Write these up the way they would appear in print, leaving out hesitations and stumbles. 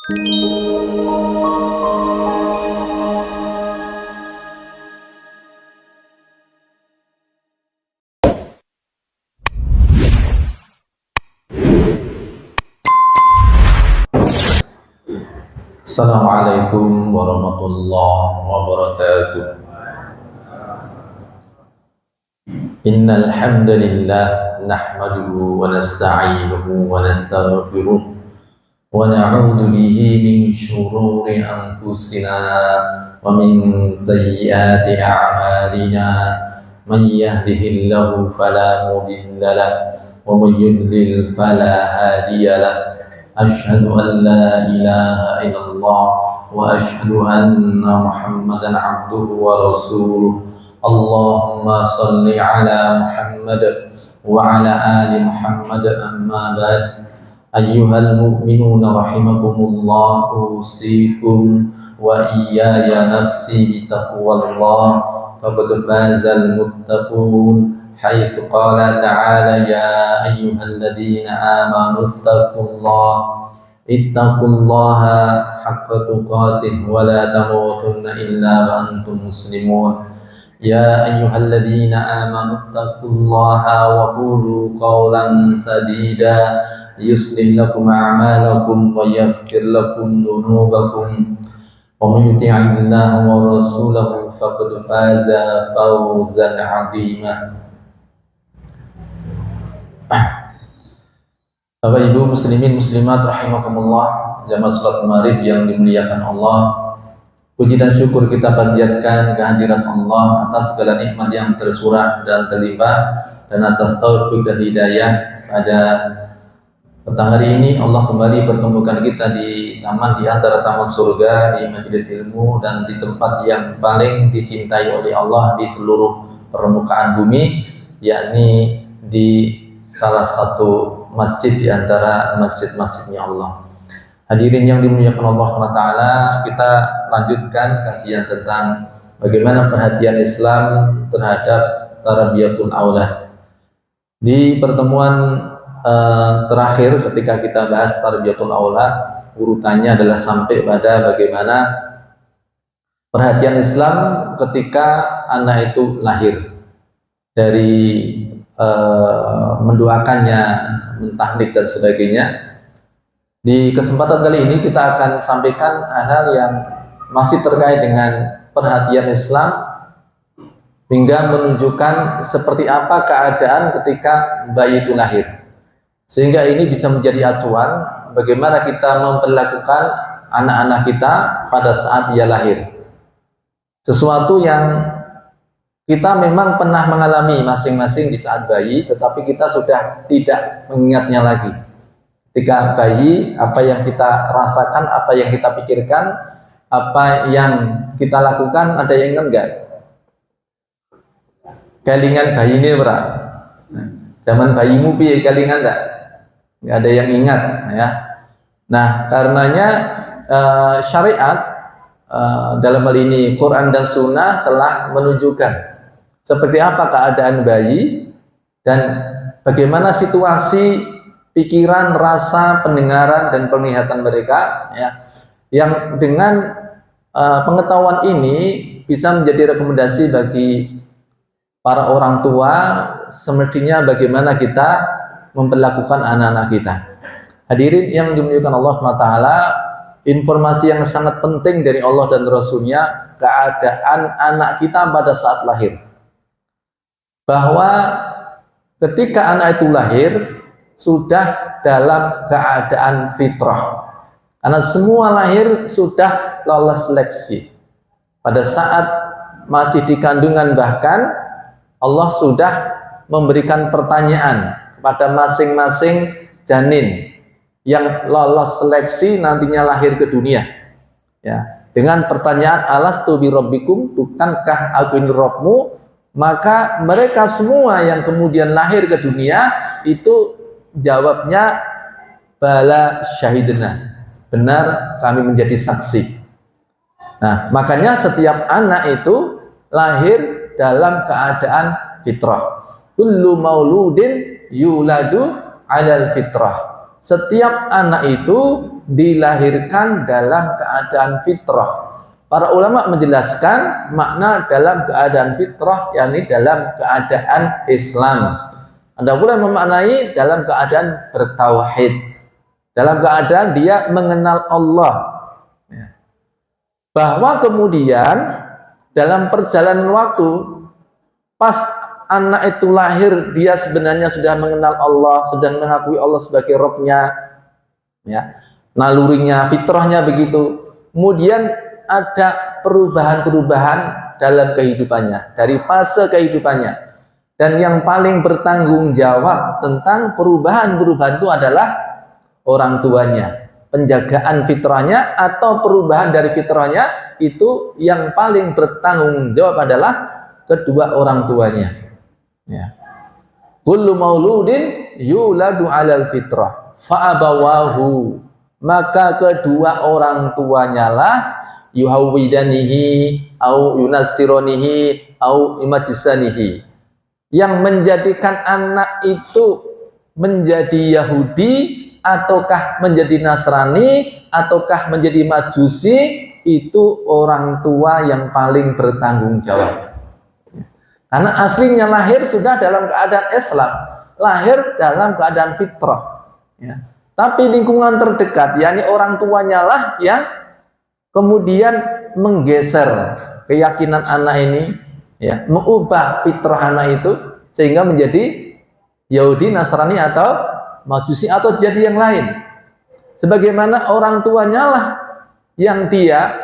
Assalamualaikum warahmatullahi wabarakatuh. Innal hamdalillah nahmaduhu wa nasta'inuhu wa nastaghfiruh wa na'udzu bihi min shururi anfusina wa min sayyiati a'malina. Man yahdihillahu fala mudilla lahu wa man yudlil fala hadiya lahu. Asyhadu an la ilaha illallah wa asyhadu anna Muhammadan abduhu wa rasuluh. Allahumma salli ala Muhammad wa ala ali Muhammad, amma ba'd. Ayyuhal mu'minuna rahimakumullah, usikum wa iyaya nafsi bitaqwallah, faqad fazal muttaqun. حيث قال تعالى: يا أيها الذين آمنوا اتقوا الله حق تقاته ولا تموتن إلا وأنتم مسلمون. يا أيها الذين آمنوا اتقوا الله وقولوا قولا سديدا يصلح لكم أعمالكم ويغفر لكم ذنوبكم ومن يطع الله ورسوله فقد فاز فوزا عظيما. Bapak Ibu muslimin muslimat rahimakumullah, jamaah salat maghrib yang dimuliakan Allah. Puji dan syukur kita panjatkan kehadirat Allah atas segala nikmat yang tersurah dan terlimpah, dan atas taufik dan hidayah. Pada petang hari ini Allah kembali pertemukan kita di taman di antara taman surga, di majelis ilmu, dan di tempat yang paling dicintai oleh Allah di seluruh permukaan bumi, yakni di salah satu masjid di antara masjid-masjidnya Allah. Hadirin yang dimuliakan Allah SWT, kita lanjutkan kajian tentang bagaimana perhatian Islam terhadap tarbiyatul aulad. Di pertemuan terakhir ketika kita bahas tarbiyatul aulad, urutannya adalah sampai pada bagaimana perhatian Islam ketika anak itu lahir, dari mendoakannya, mentahnik dan sebagainya. Di kesempatan kali ini kita akan sampaikan hal yang masih terkait dengan perhatian Islam hingga menunjukkan seperti apa keadaan ketika bayi itu lahir, sehingga ini bisa menjadi acuan bagaimana kita memperlakukan anak-anak kita pada saat ia lahir. Sesuatu yang kita memang pernah mengalami masing-masing di saat bayi, tetapi kita sudah tidak mengingatnya lagi. Ketika bayi, apa yang kita rasakan, apa yang kita pikirkan, apa yang kita lakukan, ada yang ingat enggak? Kelingan bayi ini berapa? Zaman bayimu piye kelingan enggak? Enggak ada yang ingat, ya. Nah, karenanya syariat dalam hal ini Quran dan Sunnah telah menunjukkan seperti apa keadaan bayi dan bagaimana situasi pikiran, rasa, pendengaran dan penglihatan mereka, ya, yang dengan pengetahuan ini bisa menjadi rekomendasi bagi para orang tua semestinya bagaimana kita memperlakukan anak-anak kita. Hadirin yang dimuliakan Allah SWT, informasi yang sangat penting dari Allah dan Rasul-Nya keadaan anak kita pada saat lahir, bahwa ketika anak itu lahir sudah dalam keadaan fitrah, karena semua lahir sudah lolos seleksi. Pada saat masih di kandungan bahkan Allah sudah memberikan pertanyaan kepada masing-masing janin yang lolos seleksi nantinya lahir ke dunia, ya, dengan pertanyaan alastu bi rabbikum, bukankah aku ini Rabbmu? Maka mereka semua yang kemudian lahir ke dunia itu jawabnya bala syahidna, benar kami menjadi saksi. Nah, makanya setiap anak itu lahir dalam keadaan fitrah. Kullu mauludin yuladu alal fitrah. Setiap anak itu dilahirkan dalam keadaan fitrah. Para ulama menjelaskan makna dalam keadaan fitrah, yakni dalam keadaan Islam. Ada pula memaknai dalam keadaan bertauhid, dalam keadaan dia mengenal Allah. Bahwa kemudian dalam perjalanan waktu, pas anak itu lahir, dia sebenarnya sudah mengenal Allah, sudah mengakui Allah sebagai Rabb-nya, ya, nalurinya, fitrahnya begitu. Kemudian ada perubahan-perubahan dalam kehidupannya, dari fase kehidupannya. Dan yang paling bertanggung jawab tentang perubahan-perubahan itu adalah orang tuanya. Penjagaan fitrahnya atau perubahan dari fitrahnya itu yang paling bertanggung jawab adalah kedua orang tuanya. Ya. Kullu mauludin yuladu 'alal fitrah fa'abawahu, maka kedua orang tuanya lah yuhawwidanihi au yunasironihi au imajisanihi, yang menjadikan anak itu menjadi Yahudi ataukah menjadi Nasrani ataukah menjadi Majusi, itu orang tua yang paling bertanggung jawab. Karena aslinya lahir sudah dalam keadaan Islam, lahir dalam keadaan fitrah. Ya. Tapi lingkungan terdekat, yakni orang tuanya lah yang kemudian menggeser keyakinan anak ini, ya, mengubah fitrah anak itu sehingga menjadi Yahudi, Nasrani atau Majusi atau jadi yang lain. Sebagaimana orang tuanya lah yang dia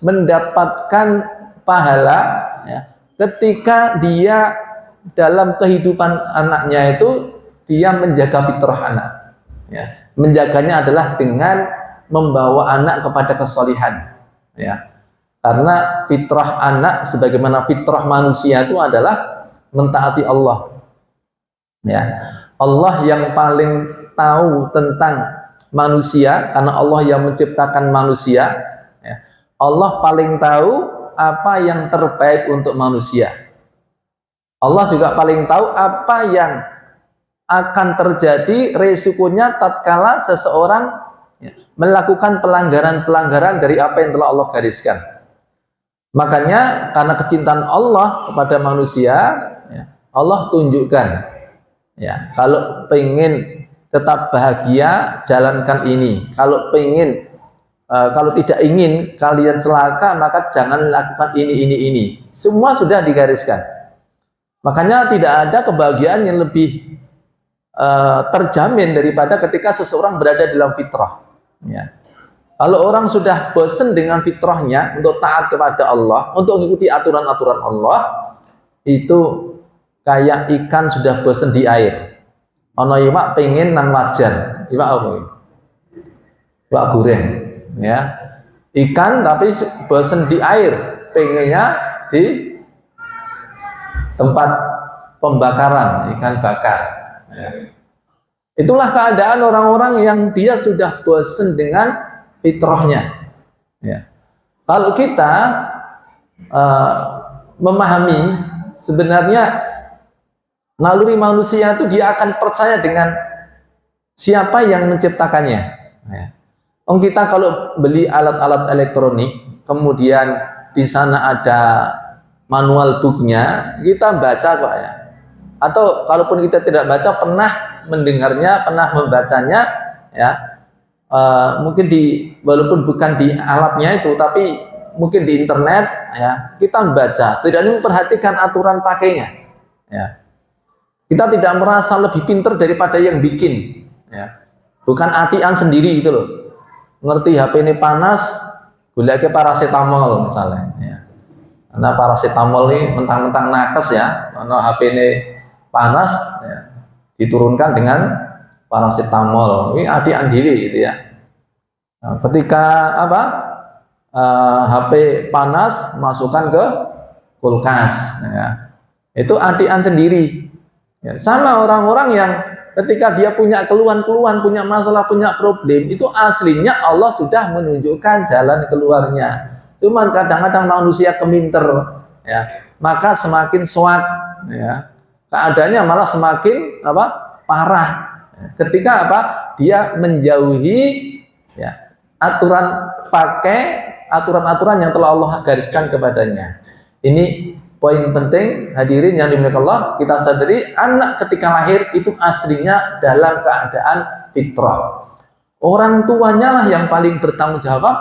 mendapatkan pahala, ya, ketika dia dalam kehidupan anaknya itu dia menjaga fitrah anak, ya. Menjaganya adalah dengan membawa anak kepada kesolihan, ya. Karena fitrah anak sebagaimana fitrah manusia itu adalah mentaati Allah, ya. Allah yang paling tahu tentang manusia karena Allah yang menciptakan manusia, ya. Allah paling tahu apa yang terbaik untuk manusia. Allah juga paling tahu apa yang akan terjadi resikonya tatkala seseorang, ya, melakukan pelanggaran-pelanggaran dari apa yang telah Allah gariskan. Makanya karena kecintaan Allah kepada manusia, ya, Allah tunjukkan, ya, kalau pengen tetap bahagia jalankan ini, kalau pengen kalau tidak ingin kalian celaka maka jangan lakukan ini. Semua sudah digariskan. Makanya tidak ada kebahagiaan yang lebih terjamin daripada ketika seseorang berada dalam fitrah, ya. Kalau orang sudah bosan dengan fitrahnya untuk taat kepada Allah, untuk mengikuti aturan-aturan Allah, itu kayak ikan sudah bosan di air. Ono iwak pengen nang wajan, iwak apa? Iwak goreng, ya. Ikan tapi bosan di air, pengennya di tempat pembakaran, ikan bakar, ya. Itulah keadaan orang-orang yang dia sudah bosan dengan fitrahnya, ya. Kalau kita memahami sebenarnya naluri manusia itu dia akan percaya dengan siapa yang menciptakannya, ya. Kita kalau beli alat-alat elektronik, kemudian di sana ada manual booknya, kita baca kok, ya. Atau kalaupun kita tidak baca, pernah mendengarnya, pernah membacanya, ya. Mungkin walaupun bukan di alatnya itu, tapi mungkin di internet, ya, kita membaca, setidaknya memperhatikan aturan pakainya, ya. Kita tidak merasa lebih pintar daripada yang bikin, ya. Bukan atian sendiri gitu loh. Ngerti HP ini panas, golek paracetamol misalnya, ya. Karena paracetamol ini mentang-mentang nakes, ya. Karena HP ini panas, ya, diturunkan dengan paracetamol. Ini atian diri gitu, ya. Nah, ketika HP panas masukkan ke kulkas, ya. Itu atian sendiri. Ya, sama orang-orang yang ketika dia punya keluhan-keluhan, punya masalah, punya problem, itu aslinya Allah sudah menunjukkan jalan keluarnya. Cuman kadang-kadang manusia keminter, ya, maka semakin suat, ya, keadaannya malah semakin parah. Ketika dia menjauhi Ya, pakai aturan-aturan yang telah Allah gariskan kepadanya. Ini poin penting, hadirin yang dimuliakan Allah. Kita sadari anak ketika lahir itu aslinya dalam keadaan fitrah. Orang tuanya lah yang paling bertanggung jawab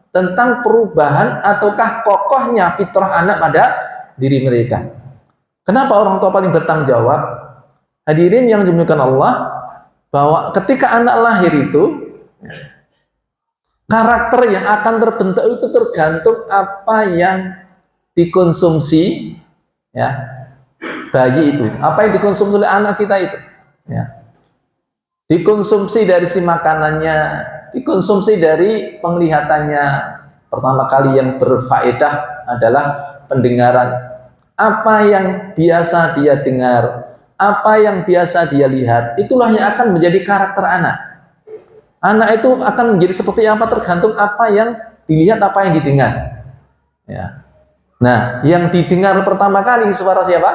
tentang perubahan ataukah kokohnya fitrah anak pada diri mereka. Kenapa orang tua paling bertanggung jawab? Hadirin yang dimuliakan Allah, bahwa ketika anak lahir itu, karakter yang akan terbentuk itu tergantung apa yang dikonsumsi, ya, bayi itu. Apa yang dikonsumsi oleh anak kita itu, ya. Dikonsumsi dari si makanannya, dikonsumsi dari penglihatannya. Pertama kali yang berfaedah adalah pendengaran. Apa yang biasa dia dengar, apa yang biasa dia lihat, itulah yang akan menjadi karakter anak. Anak itu akan menjadi seperti apa tergantung apa yang dilihat, apa yang didengar. Ya. Nah, yang didengar pertama kali suara siapa?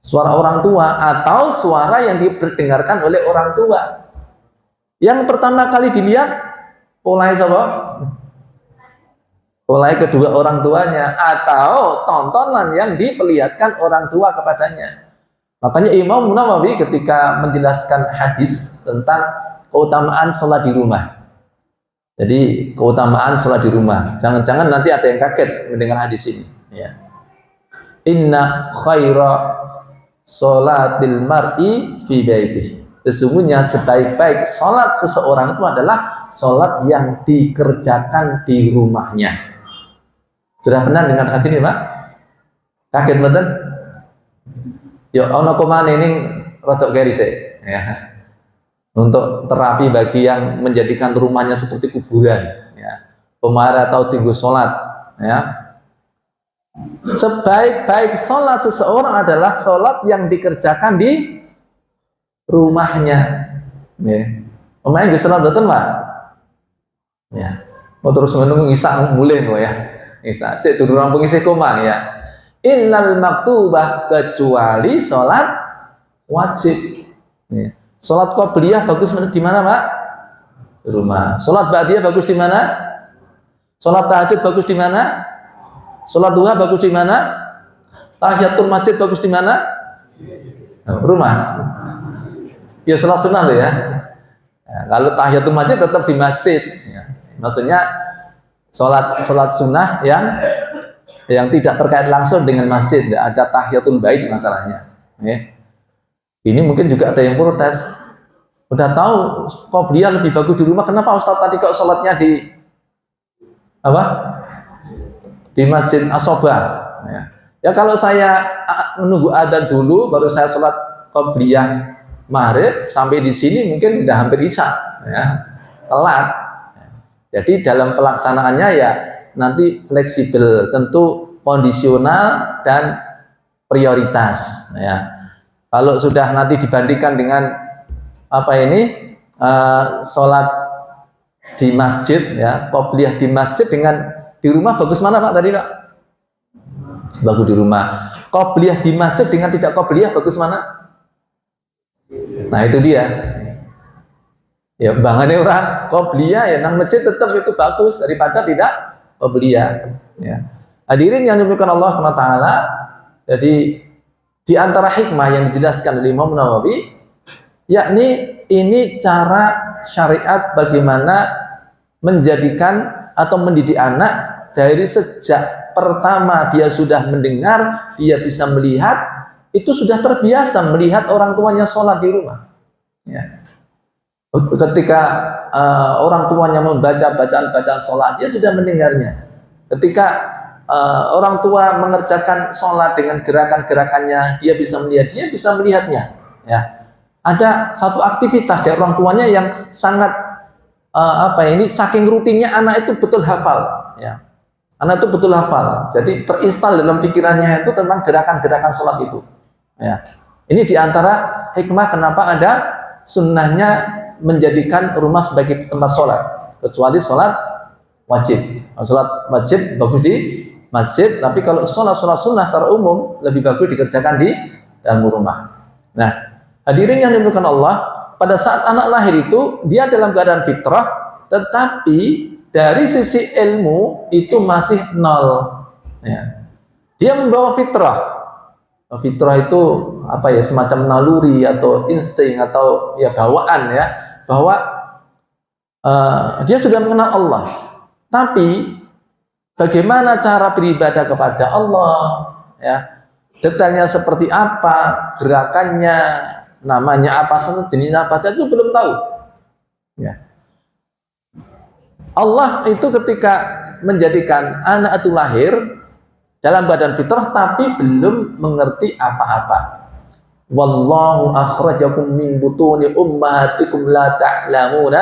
Suara orang tua atau suara yang diperdengarkan oleh orang tua. Yang pertama kali dilihat oleh siapa? Oleh kedua orang tuanya atau tontonan yang diperlihatkan orang tua kepadanya. Makanya Imam Nawawi ketika menjelaskan hadis tentang keutamaan sholat di rumah. Jadi keutamaan sholat di rumah. Jangan-jangan nanti ada yang kaget mendengar hadis ini. Ya. Inna khaira sholatil mar'i fi baitih. Sesungguhnya sebaik-baik sholat seseorang itu adalah sholat yang dikerjakan di rumahnya. Sudah pernah dengar hadis ini, Pak? Kaget betul? Yo, ono komane ini rotok garis ya. Untuk terapi bagi yang menjadikan rumahnya seperti kuburan, ya. Pemarah atau tinggu sholat, ya. Sebaik-baik sholat seseorang adalah sholat yang dikerjakan di rumahnya. Ya. Pemain bisa sholat betul, Pak? Ya. Mau terus menunggu isak mulai, ya. Isak, saya turun rampung isi koma, ya. Innal maktubah, kecuali sholat wajib. Ya. Sholat qobliyah bagus di mana, Pak? Di rumah. Sholat ba'diyah bagus di mana? Sholat tahajud bagus di mana? Sholat duha bagus di mana? Tahiyatul masjid bagus di mana? Rumah. Ya sholat sunnah loh ya. Ya, kalau tahiyatul masjid tetap di masjid. Ya. Maksudnya sholat sunnah yang tidak terkait langsung dengan masjid. Tidak ada tahiyatul bait masalahnya. Ya. Ini mungkin juga ada yang protes. Udah tahu qobliyah lebih bagus di rumah, kenapa Ustaz tadi kok sholatnya di apa? Di Masjid Asobah. Ya kalau saya menunggu adzan dulu, baru saya sholat qobliyah maghrib sampai di sini mungkin udah hampir isya, ya, telat. Jadi dalam pelaksanaannya ya nanti fleksibel, tentu kondisional dan prioritas. Ya. Kalau sudah nanti dibandingkan dengan apa ini sholat di masjid, ya, qobliyah di masjid dengan di rumah bagus mana, Pak, tadi, Pak? Bagus di rumah. Qobliyah di masjid dengan tidak qobliyah bagus mana? Nah itu dia. Ya bangannya orang qobliyah ya nang masjid tetap itu bagus daripada tidak qobliyah. Ya. Hadirin yang dimuliakan Allah SWT. Jadi di antara hikmah yang dijelaskan oleh Imam Nawawi, yakni ini cara syariat bagaimana menjadikan atau mendidik anak dari sejak pertama dia sudah mendengar, dia bisa melihat, itu sudah terbiasa melihat orang tuanya sholat di rumah. Ya. Ketika orang tuanya membaca bacaan-bacaan sholat, dia sudah mendengarnya. Ketika orang tua mengerjakan sholat dengan gerakan-gerakannya, dia bisa melihat, dia bisa melihatnya. Ya, ada satu aktivitas dari orang tuanya yang sangat saking rutinnya anak itu betul hafal. Ya, anak itu betul hafal. Jadi terinstal dalam pikirannya itu tentang gerakan-gerakan sholat itu. Ya, ini diantara hikmah kenapa ada sunnahnya menjadikan rumah sebagai tempat sholat, kecuali sholat wajib. Sholat wajib bagus di masjid, tapi kalau sholat sunnah secara umum lebih bagus dikerjakan di dalam rumah. Nah, hadirin yang dimuliakan Allah, pada saat anak lahir itu dia dalam keadaan fitrah, tetapi dari sisi ilmu itu masih nol. Ya. Dia membawa fitrah. Fitrah itu apa ya, semacam naluri atau insting atau ya bawaan ya, bahwa dia sudah mengenal Allah. Tapi bagaimana cara beribadah kepada Allah, ya, detailnya seperti apa, gerakannya, namanya apa, jenisnya apa saja itu belum tahu. Ya. Allah itu ketika menjadikan anak itu lahir dalam badan fitrah tapi belum mengerti apa-apa. Wallahu akhrajakum min butuni ummahatikum la ta'lamuna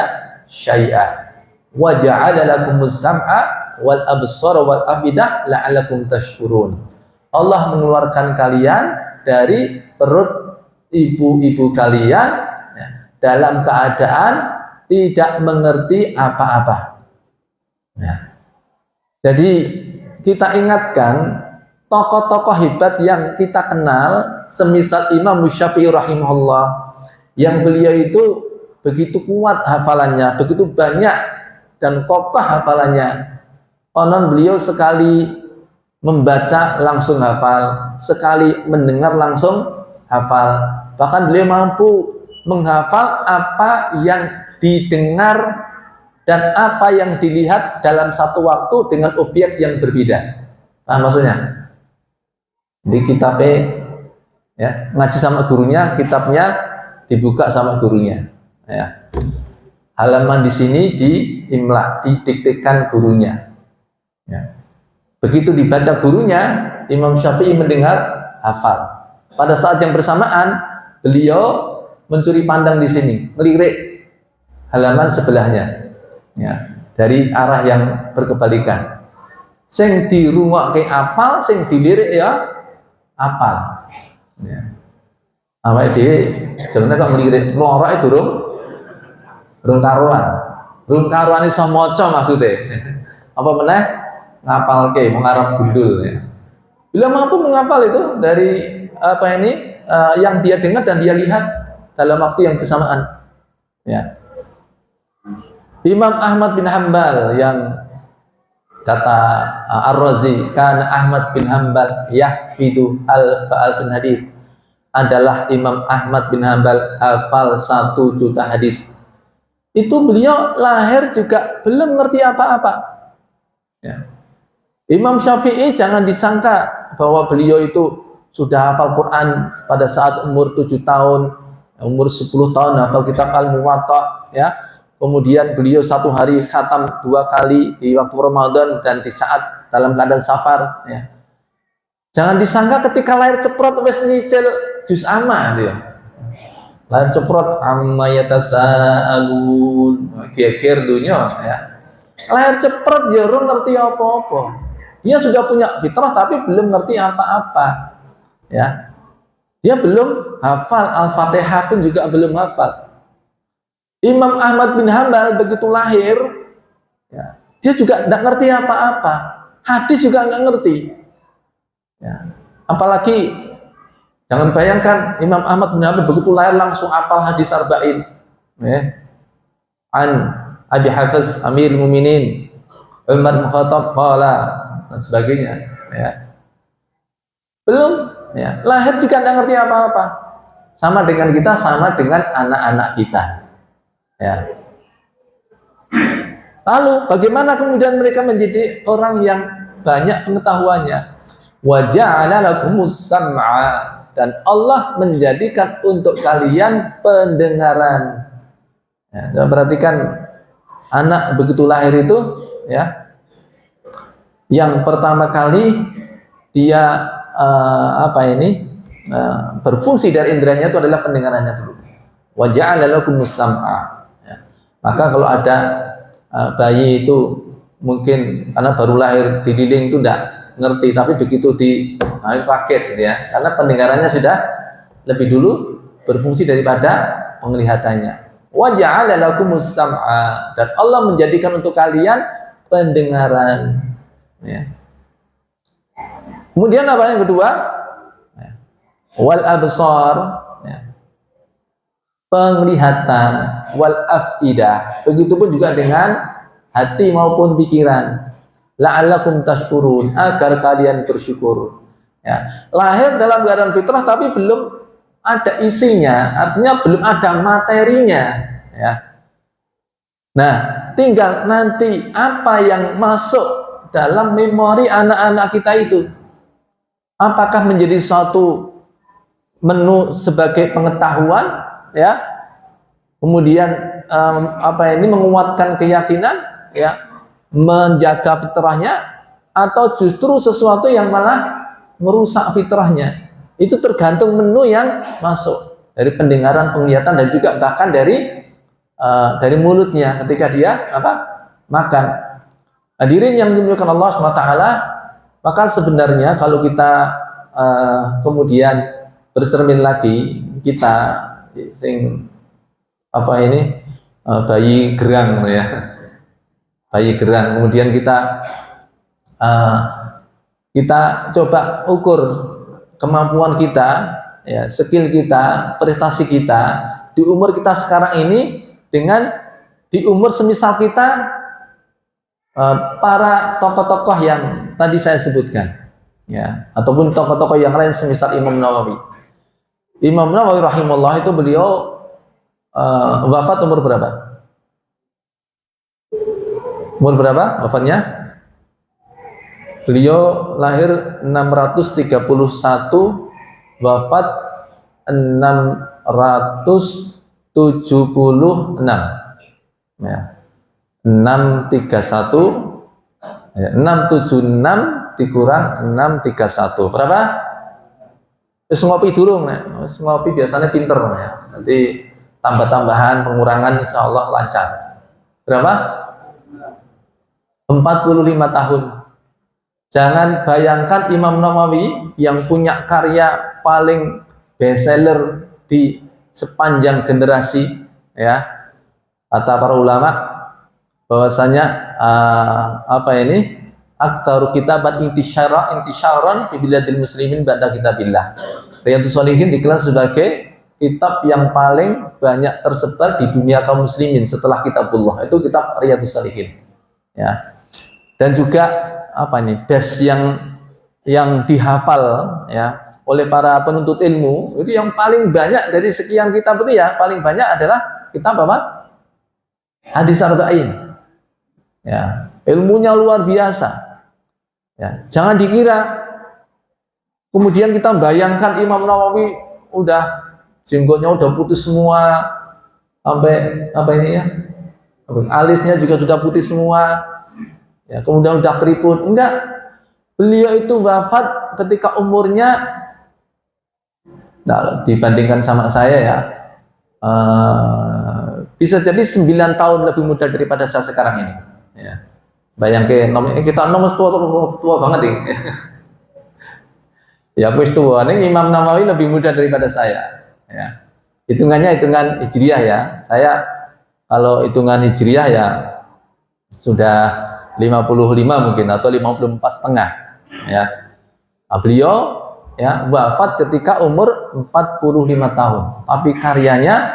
syai'a wa ja'ala lakumus sam'a wal absara wal afidah la'allakum tashkurun. Allah mengeluarkan kalian dari perut ibu-ibu kalian ya, dalam keadaan tidak mengerti apa-apa. Ya. Jadi kita ingatkan tokoh-tokoh hebat yang kita kenal, semisal Imam Syafi'i rahimahullah, yang beliau itu begitu kuat hafalannya, begitu banyak dan kokoh hafalannya. Konon beliau sekali membaca langsung hafal, sekali mendengar langsung hafal. Bahkan beliau mampu menghafal apa yang didengar dan apa yang dilihat dalam satu waktu dengan objek yang berbeda. Paham maksudnya? Di kitabnya ya, ngaji sama gurunya, kitabnya dibuka sama gurunya. Ya. Halaman di sini diimla, didiktekan gurunya. Ya. Begitu dibaca gurunya, Imam Syafi'i mendengar hafal. Pada saat yang bersamaan, beliau mencuri pandang di sini, melirik halaman sebelahnya. Ya, dari arah yang berkebalikan. Sing dirungokke apal, sing dilirik ya apal. Ya. Awake dhewe jenenge kok mlirik mlorok e durung karuan iso maca maksude. Apa meneh ngapalke mengarep gundul ya. Bila mampu menghafal itu dari apa ini yang dia dengar dan dia lihat dalam waktu yang bersamaan. Ya. Imam Ahmad bin Hanbal yang kata Ar-Razi, karena Ahmad bin Hanbal yahfidu al-alfin hadis, adalah Imam Ahmad bin Hanbal hafal 1 juta hadis. Itu beliau lahir juga belum ngerti apa-apa. Ya. Imam Syafi'i jangan disangka bahwa beliau itu sudah hafal Quran pada saat umur 7 tahun, umur 10 tahun hafal kitab Al-Muwatta, ya. Kemudian beliau satu hari khatam 2 kali di waktu Ramadan dan di saat dalam keadaan safar. Ya. Jangan disangka ketika lahir ceprot wes nyicil juz amma dia. Lahir ceprot amma yatasaalun, geger dunia. Ya. Lahir ceprot ya ora ngerti apa-apa. Dia sudah punya fitrah tapi belum ngerti apa-apa. Ya. Dia belum hafal Al-Fatihah pun juga belum hafal. Imam Ahmad bin Hanbal begitu lahir, ya, dia juga tidak ngerti apa-apa. Hadis juga nggak ngerti. Ya. Apalagi jangan bayangkan Imam Ahmad bin Hanbal begitu lahir langsung apal hadis arba'in. Ya. An Abi Hafiz Amirul Mukminin Umar bin Khattab qala dan sebagainya. Ya. Belum. Ya. Lahir juga tidak ngerti apa-apa. Sama dengan kita, sama dengan anak-anak kita. Ya. Lalu bagaimana kemudian mereka menjadi orang yang banyak pengetahuannya? Wa ja'ala lakumus sam'a, dan Allah menjadikan untuk kalian pendengaran. Ya, perhatikan anak begitu lahir itu, ya. Yang pertama kali dia berfungsi dari inderanya itu adalah pendengarannya dulu. Wa ja'ala lakumus sam'a. Maka kalau ada bayi itu mungkin karena baru lahir dililing itu tidak ngerti, tapi begitu kaget gitu ya, karena pendengarannya sudah lebih dulu berfungsi daripada penglihatannya. Wa ja'ala lakumus sam'a, dan Allah menjadikan untuk kalian pendengaran. Ya. Kemudian apa yang kedua? Wal absar. Ya. penglihatan, wal afidah. Begitupun juga dengan hati maupun pikiran. La'allakum tashkurun, agar kalian bersyukur. Ya, lahir dalam keadaan fitrah tapi belum ada isinya, artinya belum ada materinya. Ya. Nah, tinggal nanti apa yang masuk dalam memori anak-anak kita itu. Apakah menjadi suatu menu sebagai pengetahuan, ya, kemudian menguatkan keyakinan, ya, menjaga fitrahnya, atau justru sesuatu yang malah merusak fitrahnya. Itu tergantung menu yang masuk dari pendengaran, penglihatan, dan juga bahkan dari mulutnya ketika dia makan. Hadirin yang dimuliakan Allah SWT, maka sebenarnya kalau kita kemudian bercermin lagi, kita bayi gerang, ya, bayi gerang, kemudian kita coba ukur kemampuan kita, ya, skill kita, prestasi kita di umur kita sekarang ini dengan di umur semisal kita para tokoh-tokoh yang tadi saya sebutkan, ya, ataupun tokoh-tokoh yang lain semisal Imam Nawawi. Imam Nawawi rahimahullah itu beliau wafat umur berapa? Umur berapa wafatnya? Beliau lahir 631, wafat 676. Ya. 631, ya, 676 dikurang 631 berapa? Wis ngopi dulu, nah. Ngopi biasanya pinter, ya. Nanti tambah-tambahan pengurangan insyaallah lancar. Berapa? 45 tahun. Jangan bayangkan Imam Nawawi yang punya karya paling bestseller di sepanjang generasi, ya, kata para ulama bahwasanya aktaru kitaban intisyaran fi biladil muslimin ba'da kitabillah. Riyadhus Shalihin diklaim sebagai kitab yang paling banyak tersebar di dunia kaum muslimin setelah kitabullah. Itu kitab Riyadhus Shalihin. Ya. Dan juga best yang dihafal, ya, oleh para penuntut ilmu, itu yang paling banyak dari sekian kitab itu, ya, paling banyak adalah kitab Hadis Arba'in. Ya, ilmunya luar biasa. Ya, jangan dikira kemudian kita bayangkan Imam Nawawi udah jenggotnya udah putih semua, sampai alisnya juga sudah putih semua, ya, kemudian udah keriput. Enggak, beliau itu wafat ketika umurnya, nah, dibandingkan sama saya, ya, bisa jadi 9 tahun lebih muda daripada saya sekarang ini, ya. Bayangkan kita nomor tua banget nih. Ya, wis tua nih. Imam Nawawi lebih muda daripada saya, ya. Hitungannya hitungan hijriah, ya. Saya kalau hitungan hijriah, ya, sudah 55 mungkin atau 54,5, ya. Nah, beliau, ya, wafat ketika umur 45 tahun, tapi karyanya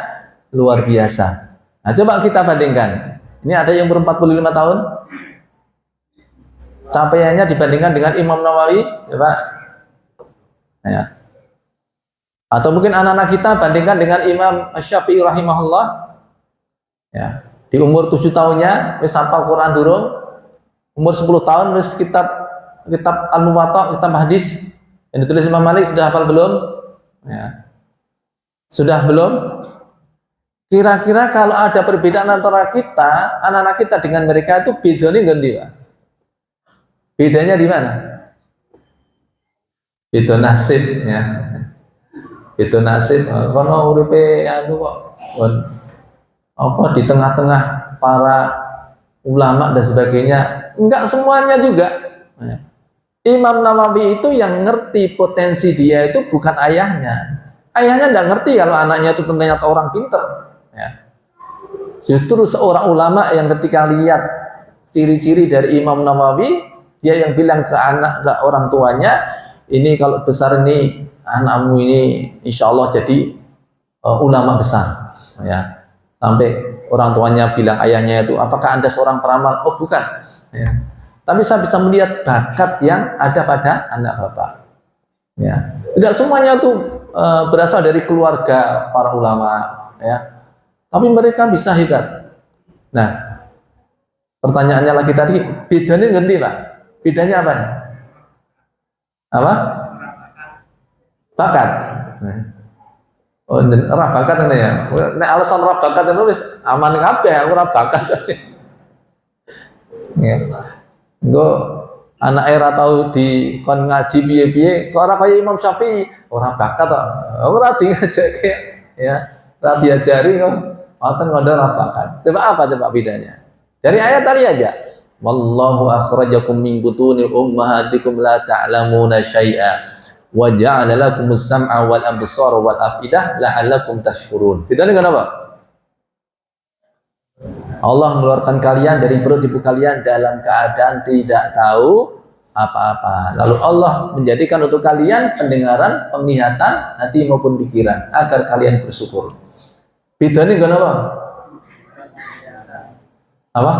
luar biasa. Nah, coba kita bandingkan. Ini ada yang umur 45 tahun, capaiannya dibandingkan dengan Imam Nawawi, ya, Pak. Ya. Atau mungkin anak-anak kita bandingkan dengan Imam Syafi'i rahimahullah, ya. Di umur 7 tahunnya wis hafal Quran durung, umur 10 tahun wis kitab Al-Muwatta, kitab hadis yang ditulis Imam Malik sudah hafal belum? Ya. Sudah belum? Kira-kira kalau ada perbedaan antara kita, anak-anak kita dengan mereka itu bedanya ganti, Pak. Bedanya di mana? Beda nasib, ya. Beda nasib. Kono uripe kok di tengah-tengah para ulama dan sebagainya. Enggak semuanya juga. Imam Nawawi itu yang ngerti potensi dia itu bukan ayahnya. Ayahnya enggak ngerti kalau anaknya itu ternyata orang pinter, ya. Justru seorang ulama yang ketika lihat ciri-ciri dari Imam Nawawi, dia yang bilang ke orang tuanya, ini kalau besar ini anakmu ini insya Allah jadi ulama besar. ya. Sampai orang tuanya bilang, ayahnya itu, apakah Anda seorang peramal? Oh bukan, ya. Tapi saya bisa melihat bakat yang ada pada anak bapak, ya. Tidak semuanya tuh berasal dari keluarga para ulama, ya. Tapi mereka bisa hebat. Nah, pertanyaannya lagi tadi, bedanya ngerti Pak? Bedanya apa? Apa? Bakat. Nah. Oh, ora bakat ini ya. Nek alasan ora bakat itu wis aman kabeh, aku ora bakat. Ya. Engko anak era tahu di kon ngaji piye-piye, kok ora kaya Imam Syafi'i, ora bakat kok. Ora diajake ya, ora diajari kok. Wonten ngono ora bakat. Coba apa coba bedanya? Dari ayat tadi aja. Wallahu akhrajakum min butuni ummahatikum la ta'lamuna syai'a wa ja'ala lakumus sam'a wal absara wal afidah la'allakum tashkurun. Bedanya kenapa? Allah mengeluarkan kalian dari perut ibu kalian dalam keadaan tidak tahu apa-apa. Lalu Allah menjadikan untuk kalian pendengaran, penglihatan, hati maupun pikiran agar kalian bersyukur. Bedanya kenapa? Apa?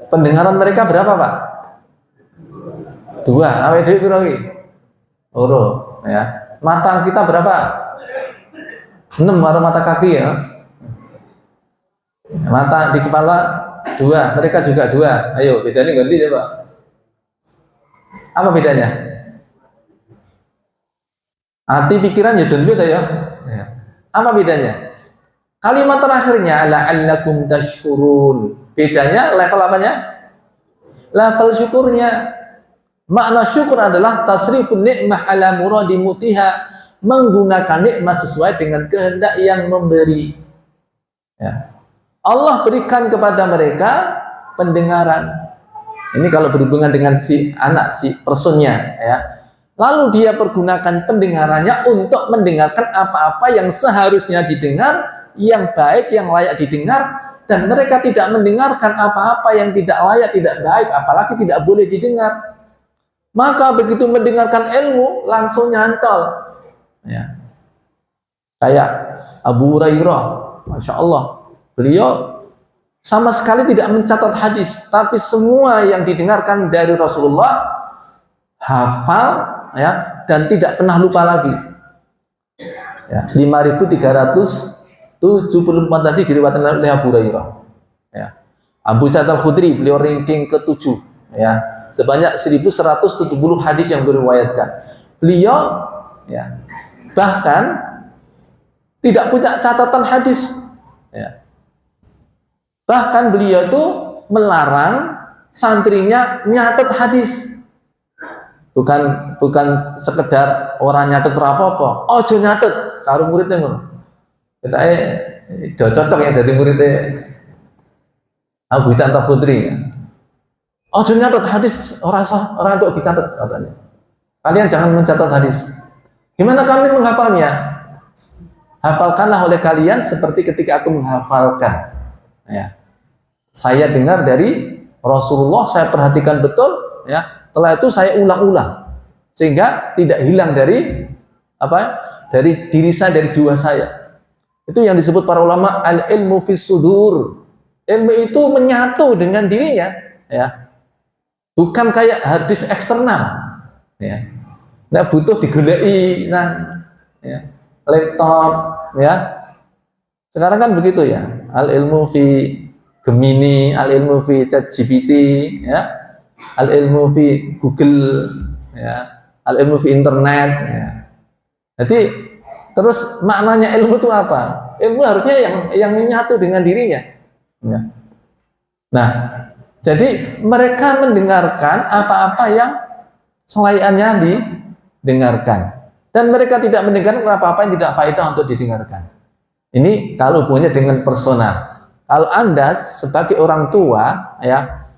Pendengaran mereka berapa, Pak? 2. Awake dhewe piro iki? Loro, ya. Mata kita berapa? 6 baru mata kaki ya. Mata di kepala 2, mereka juga 2. Ayo, bedanya ganti ya, Pak. Apa bedanya? Hati pikiran ya dan beda ya. Apa bedanya? Kalimat terakhirnya la'allakum tashkurun. Bedanya level apanya? Level syukurnya. Makna syukur adalah tasrifun ni'mah ala muradi mutiha, menggunakan nikmat sesuai dengan kehendak yang memberi. Ya. Allah berikan kepada mereka pendengaran. Ini kalau berhubungan dengan si anak, si personnya, ya. Lalu dia pergunakan pendengarannya untuk mendengarkan apa-apa yang seharusnya didengar, yang baik, yang layak didengar, dan mereka tidak mendengarkan apa-apa yang tidak layak, tidak baik, apalagi tidak boleh didengar. Maka begitu mendengarkan ilmu langsung nyantol, ya. Kayak Abu Hurairah, Masya Allah, beliau sama sekali tidak mencatat hadis, tapi semua yang didengarkan dari Rasulullah hafal, ya, dan tidak pernah lupa lagi. Ya, 5.374 tadi diriwayatkan oleh Abu Hurairah. Ya. Abu Sa'id Al-Khudri beliau ranking ke-7, ya. Sebanyak 1.170 hadis yang diriwayatkan. Beliau, ya, bahkan tidak punya catatan hadis, ya. Bahkan beliau itu melarang santrinya nyatet hadis. Bukan sekedar orang nyatet apa-apa. Ojo nyatet karo muridnya ngono. Kita cocok ya dari muridnya Abu Sa'id Al-Khudri. Ojo nyatet hadis orang untuk dicatat katanya. Kalian jangan mencatat hadis. Gimana kami menghafalnya? Hafalkanlah oleh kalian seperti ketika aku menghafalkan. Ya. Saya dengar dari Rasulullah, saya perhatikan betul, ya. Setelah itu saya ulang-ulang sehingga tidak hilang dari dari diri saya, dari jiwa saya. Itu yang disebut para ulama al-ilmu fis sudur. Ilmu itu menyatu dengan dirinya, ya. Bukan kayak harddisk eksternal, ya. Nggak butuh digoleki nang, ya, laptop, ya. Sekarang kan begitu ya. Al-ilmu fi Gemini, al-ilmu fi ChatGPT, ya. Al-ilmu fi Google, ya. Al-ilmu fi internet, ya. Jadi terus maknanya ilmu itu apa? Ilmu harusnya yang menyatu dengan dirinya, ya. Nah, jadi mereka mendengarkan apa-apa yang selayaknya didengarkan, dan mereka tidak mendengarkan apa-apa yang tidak faedah untuk didengarkan. Ini kalau hubungannya dengan personal. Kalau Anda sebagai orang tua, ya,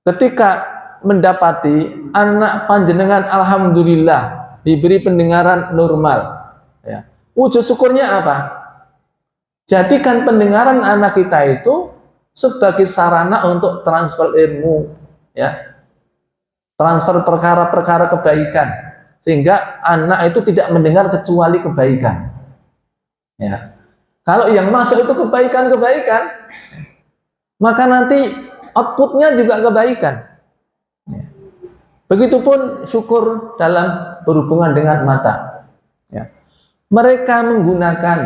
ketika mendapati anak panjenengan alhamdulillah diberi pendengaran normal, ya, wujud syukurnya apa? Jadikan pendengaran anak kita itu sebagai sarana untuk transfer ilmu, ya, transfer perkara-perkara kebaikan, sehingga anak itu tidak mendengar kecuali kebaikan, ya. Kalau yang masuk itu kebaikan-kebaikan, maka nanti outputnya juga kebaikan. Begitupun syukur dalam berhubungan dengan mata. Ya. Mereka menggunakan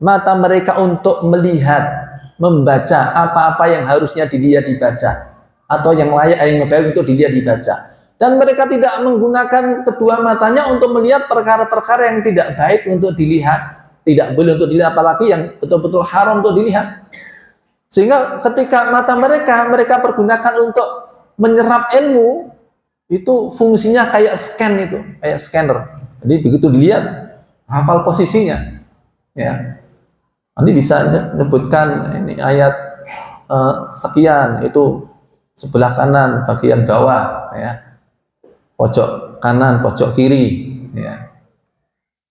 mata mereka untuk melihat, membaca apa-apa yang harusnya dilihat dibaca, atau yang layak yang baik untuk dilihat dibaca. Dan mereka tidak menggunakan kedua matanya untuk melihat perkara-perkara yang tidak baik untuk dilihat, tidak boleh untuk dilihat, apalagi yang betul-betul haram untuk dilihat. Sehingga ketika mata mereka pergunakan untuk menyerap ilmu, itu fungsinya kayak scan, itu kayak scanner. Jadi begitu dilihat, hafal posisinya. Ya, nanti bisa menyebutkan ini ayat sekian, itu sebelah kanan bagian bawah, ya, pojok kanan, pojok kiri, ya.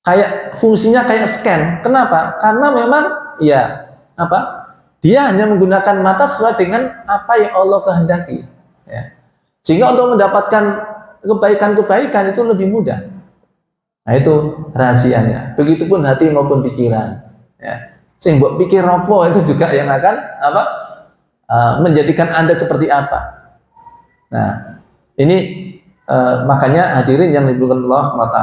Kayak fungsinya kayak scan. Kenapa? Karena memang ya apa? Dia hanya menggunakan mata sesuai dengan apa yang Allah kehendaki. Ya. Sehingga untuk mendapatkan kebaikan-kebaikan itu lebih mudah. Nah, itu rahasianya. Begitupun hati maupun pikiran. Ya. Sehingga pikir apa itu juga yang akan apa? Menjadikan Anda seperti apa. Nah, ini makanya hadirin yang dimuliakan Allah SWT,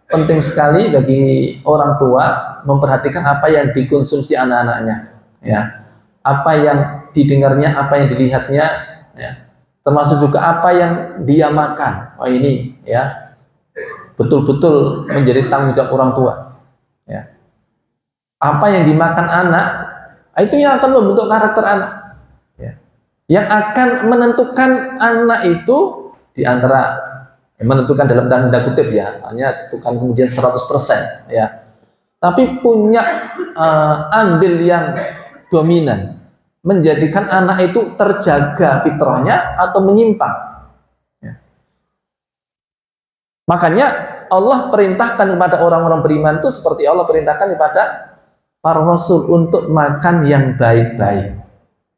penting sekali bagi orang tua memperhatikan apa yang dikonsumsi anak-anaknya, ya, apa yang didengarnya, apa yang dilihatnya, ya, termasuk juga apa yang dia makan. Oh ini, ya, betul-betul menjadi tanggung jawab orang tua, ya. Apa yang dimakan anak, itu yang akan membentuk karakter anak, ya. Yang akan menentukan anak itu diantara menentukan dalam tanda kutip, ya, hanya bukan kemudian 100%, ya, tapi punya andil yang dominan menjadikan anak itu terjaga fitrahnya atau menyimpang, ya. Makanya Allah perintahkan kepada orang-orang beriman itu seperti Allah perintahkan kepada para rasul untuk makan yang baik-baik,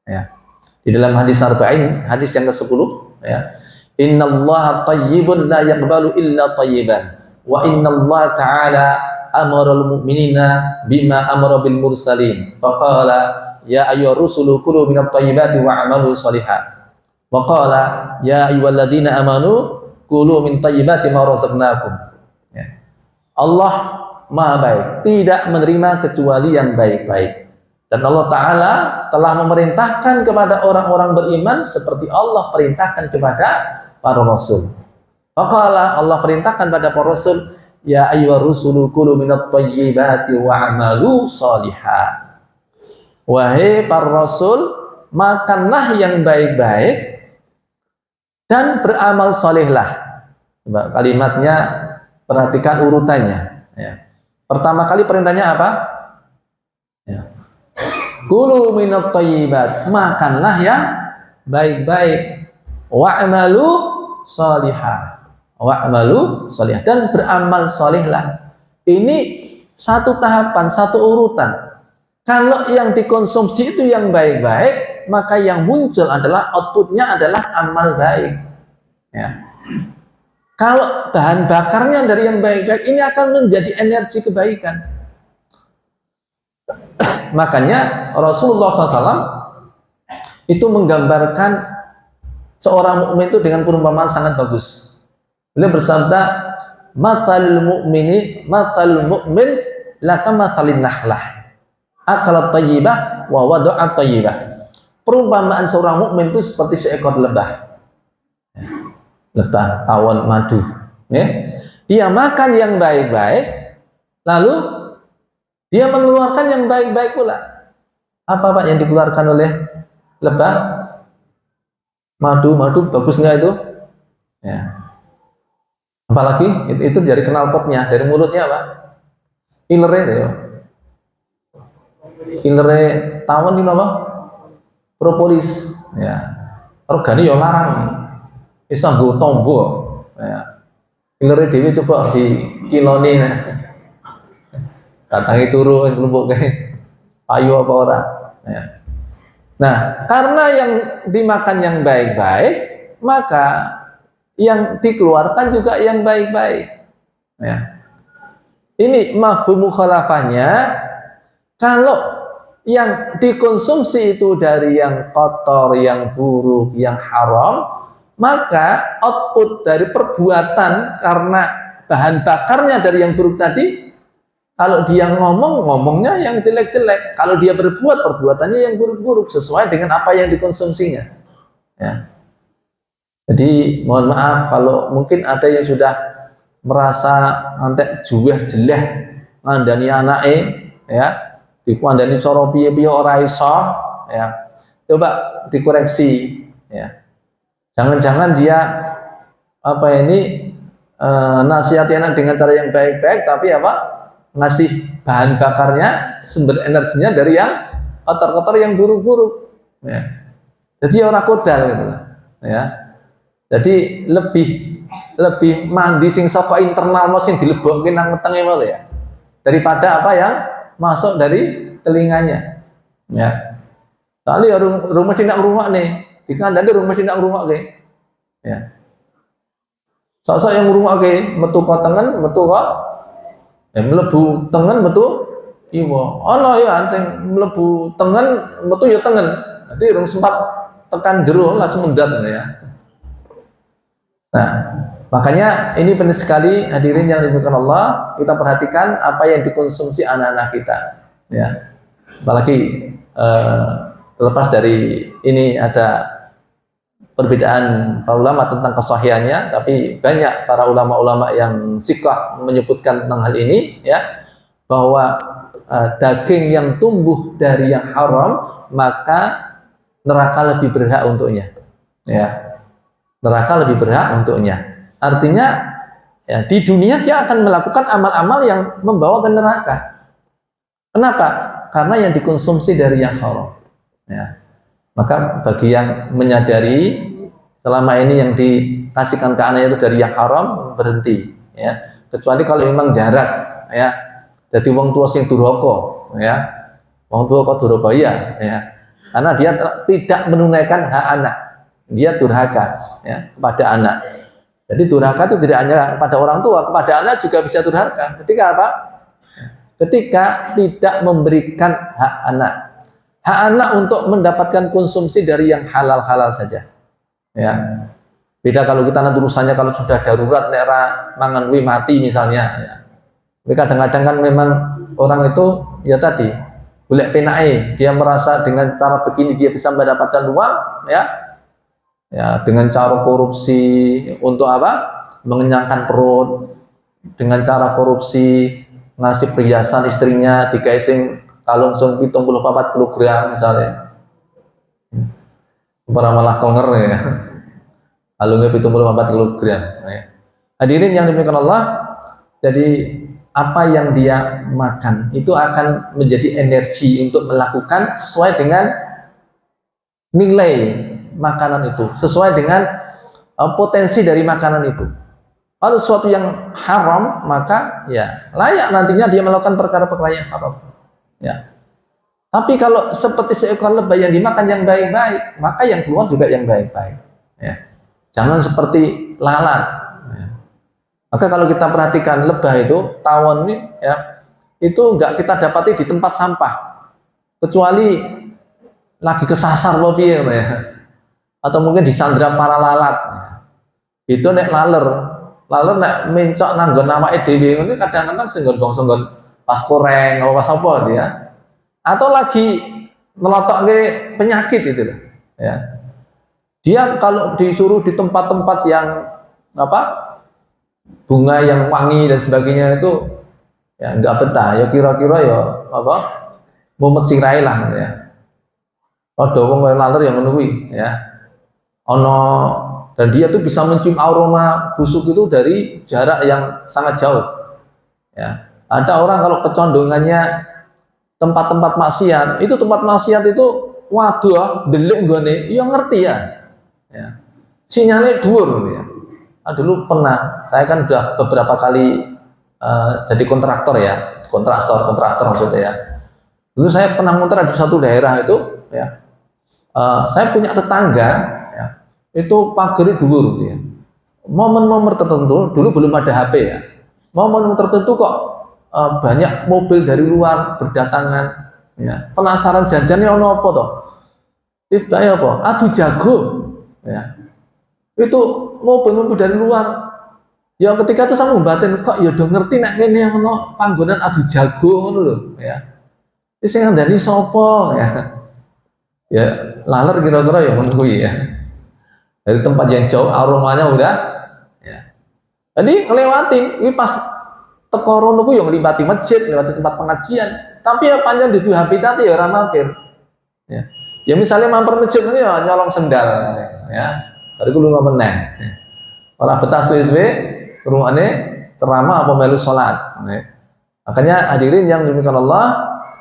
ya. Di dalam hadis arba'in, hadis yang ke-10, ya, innallaha tayyibun la yaqbalu illa tayyiban wa innallaha ta'ala amara al-mu'minina bima amara bil mursalin faqala ya ayyuhar rusulu kulu minat tayyibati wa'amalu shalihan wa qala ya ayyuhalladzina amanu kulu min tayyibati ma razaqnakum, ya. Allah Maha baik, tidak menerima kecuali yang baik-baik. Dan Allah Ta'ala telah memerintahkan kepada orang-orang beriman seperti Allah perintahkan kepada para rasul. Faqala, Allah perintahkan pada para rasul, ya ayyuhar rusulu kulu minat tayyibati wa'amalu shalihan. Wahai para rasul, makanlah yang baik-baik dan beramal salehlah. Kalimatnya perhatikan urutannya, ya. Pertama kali perintahnya apa? Ya. Kulu minat thayyibat, makanlah yang baik-baik. Wa'malu salihah, wa'malu salihah, dan beramal salihlah. Ini satu tahapan, satu urutan. Kalau yang dikonsumsi itu yang baik-baik, maka yang muncul adalah outputnya adalah amal baik, ya. Kalau bahan bakarnya dari yang baik-baik, ini akan menjadi energi kebaikan. Makanya Rasulullah SAW itu menggambarkan seorang mukmin itu dengan perumpamaan sangat bagus. Beliau bersabda, matal mu'min laka matalin nahlah akalat tayyibah wa wada'at tayyibah. Perumpamaan seorang mukmin itu seperti seekor lebah. Lebah tawon madu, ya. Dia makan yang baik-baik, lalu dia mengeluarkan yang baik-baik pula. Apa Pak yang dikeluarkan oleh lebah? Madu bagus nggak itu? Ya. Apalagi itu dari knalpotnya, dari mulutnya Pak. Ilere ya. Ilere tawon ini apa? Propolis, ya. Organi yo larang. Isa nggo tombo, ya. Ilere dhewe coba dikiloni, nah. Datangi turu kelompok kayak payu apa ora, ya. Nah, karena yang dimakan yang baik-baik, maka yang dikeluarkan juga yang baik-baik, ya. Ini mafhum mukhalafahnya Kalau yang dikonsumsi itu dari yang kotor, yang buruk, yang haram, maka output dari perbuatan karena bahan bakarnya dari yang buruk tadi, kalau dia ngomongnya yang jelek-jelek. Kalau dia berbuat, perbuatannya yang buruk-buruk sesuai dengan apa yang dikonsumsinya. Ya. Jadi mohon maaf kalau mungkin ada yang sudah merasa nanti juweh jeleh ngandani anake, ya, dikuandani soro piye-piye ora iso, ya. Coba dikoreksi, ya. Jangan-jangan dia nasihati anak dengan cara yang baik-baik, tapi ngasih bahan bakarnya, sumber energinya dari yang kotor-kotor, yang buruk-buruk, ya. Jadi orang kodal gitu, ya. Jadi lebih mandi sing saka internal sing dilebokke nang wetenge wae ya. Daripada apa yang masuk dari telinganya. Ya. Kali rumah tindak ngrungokne, dikandani rumah tindak ngrungokke. Ya. Sok-sok yang ngrungokke metu kok tengen, metu kok mlebu tengen, metu kiwa. Ana ya sing mlebu tengen, metu ya tengen. Nanti urung sempat tekan jero langsung mendat ya. Nah, makanya ini penting sekali hadirin yang dimuliakan Allah, kita perhatikan apa yang dikonsumsi anak-anak kita, ya. Apalagi terlepas dari ini ada perbedaan para ulama tentang kesahihannya, tapi banyak para ulama-ulama yang siqah menyebutkan tentang hal ini, ya, bahwa daging yang tumbuh dari yang haram maka neraka lebih berhak untuknya, ya. Neraka lebih berhak untuknya. Artinya ya, di dunia dia akan melakukan amal-amal yang membawa ke neraka. Kenapa? Karena yang dikonsumsi dari yang haram. Ya. Maka bagi yang menyadari selama ini yang dikasihkan ke anaknya itu dari yang haram, berhenti. Ya. Kecuali kalau memang jarak. Ya. Jadi wong tua sing durhaka. Ya. Wong tua kok durhaka ya. Karena dia tidak menunaikan hak anak. Dia durhaka, ya, kepada anak. Jadi durhaka itu tidak hanya kepada orang tua, kepada anak juga bisa durhaka. Ketika apa? Ketika tidak memberikan hak anak. Hak anak untuk mendapatkan konsumsi dari yang halal-halal saja. Ya. Beda kalau kita nanti urusannya kalau sudah darurat, nera mangan wi mati misalnya. Ya. Tapi kadang-kadang kan memang orang itu ya tadi golek penake, dia merasa dengan cara begini dia bisa mendapatkan uang, ya. Ya, dengan cara korupsi untuk apa? Mengenyangkan perut, dengan cara korupsi ngasih perhiasan istrinya dikai sing kalung sing 74 kg misalnya. Para malah kenger ya. Kalungnya 74 kg. Ya. Hadirin yang dimuliakan Allah, jadi apa yang dia makan itu akan menjadi energi untuk melakukan sesuai dengan nilai makanan itu, sesuai dengan potensi dari makanan itu. Kalau sesuatu yang haram, maka ya layak nantinya dia melakukan perkara-perkara yang haram. Ya. Tapi kalau seperti seekor lebah yang dimakan yang baik-baik, maka yang keluar juga yang baik-baik. Ya. Jangan seperti lalat. Ya. Maka kalau kita perhatikan lebah itu, tawon ini, ya, itu enggak kita dapati di tempat sampah, kecuali lagi kesasar loh ya. Atau mungkin disandra para lalat. Itu nek laler nek mencok nanggon awake dhewe ngene kadang-kadang senggon pas koreng apa pas apa dia. Atau lagi nelotokke penyakit itu loh. Ya. Dia kalau disuruh di tempat-tempat yang bunga yang wangi dan sebagainya itu ya enggak betah. Ya kira-kira ya mumet sirai lah ya. Ada wong laler yang menunggu ya. Dan dia tuh bisa mencium aroma busuk itu dari jarak yang sangat jauh. Ya. Ada orang kalau kecondongannya tempat-tempat maksiat, itu tempat maksiat itu waduh, delik nggone, ya ngerti ya. Ya. Sinyalnya dhuwur ya. Dulu pernah, saya kan udah beberapa kali jadi kontraktor ya, kontraktor maksudnya ya. Dulu saya pernah ngontrak di satu daerah itu, ya. Saya punya tetangga. Itu pagar dhuwur ya. Momen-momen tertentu dulu belum ada HP ya. Momen tertentu kok banyak mobil dari luar berdatangan. Ya, penasaran janjane ono apa to? Tiba-tiba apa? Adu jago. Ya. Itu mau penunggu dari luar. Ya ketika itu saya batin kok ya udah ngerti nek ngene ono panggonan adu jago ngono lho, ya. Wis sing ngandani sapa ya. Ya, laler kira-kira ya ngono kuwi ya. Dari tempat yang jauh aromanya udah ya. Jadi ngelewatin ini pas teko rono ku ya ngliwati masjid, ngliwati tempat pengajian, tapi ya panjang di habitat ya ora mampir. Ya. Ya misalnya mampir masjid ini ya nyolong sendal ya. Baru kudu meneh. Ora betah suwe-suwe rungane ceramah apa melu salat. Makanya hadirin yang dimuliakan Allah,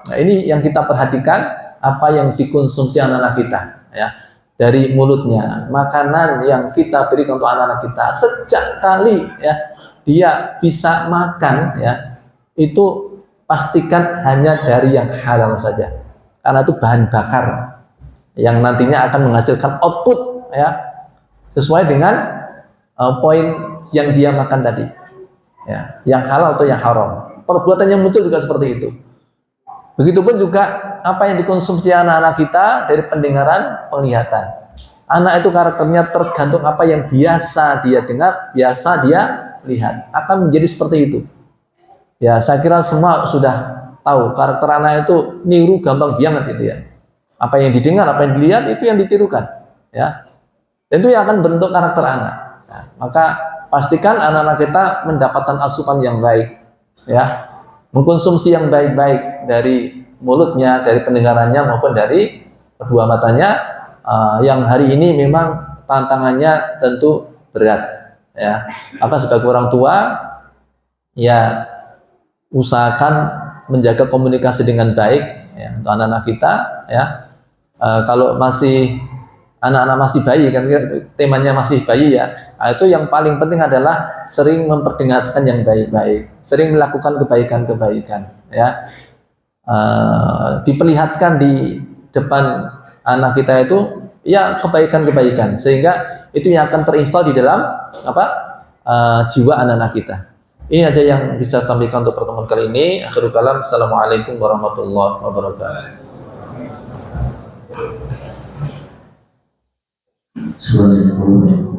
nah ini yang kita perhatikan apa yang dikonsumsi anak-anak kita ya. Dari mulutnya, makanan yang kita berikan untuk anak-anak kita sejak kali ya dia bisa makan ya, itu pastikan hanya dari yang halal saja. Karena itu bahan bakar yang nantinya akan menghasilkan output ya sesuai dengan poin yang dia makan tadi. Ya, yang halal atau yang haram. Perbuatan yang muncul juga seperti itu. Begitupun juga apa yang dikonsumsi anak-anak kita dari pendengaran, penglihatan. Anak itu karakternya tergantung apa yang biasa dia dengar, biasa dia lihat. Akan menjadi seperti itu. Ya, saya kira semua sudah tahu karakter anak itu niru gampang banget itu ya. Apa yang didengar, apa yang dilihat itu yang ditirukan. Ya, dan itu yang akan bentuk karakter anak. Nah, maka pastikan anak-anak kita mendapatkan asupan yang baik. Ya. Mengkonsumsi yang baik-baik dari mulutnya, dari pendengarannya maupun dari kedua matanya, yang hari ini memang tantangannya tentu berat ya. Maka sebagai orang tua ya usahakan menjaga komunikasi dengan baik ya, untuk anak-anak kita ya. Kalau masih anak-anak masih bayi kan temanya masih bayi ya, itu yang paling penting adalah sering memperdengarkan yang baik-baik, sering melakukan kebaikan-kebaikan ya, diperlihatkan di depan anak kita itu ya kebaikan-kebaikan sehingga itu yang akan terinstall di dalam jiwa anak-anak kita. Ini aja yang bisa saya sampaikan untuk pertemuan kali ini. Akhirul kalam, assalamualaikum warahmatullahi wabarakatuh. Surah 10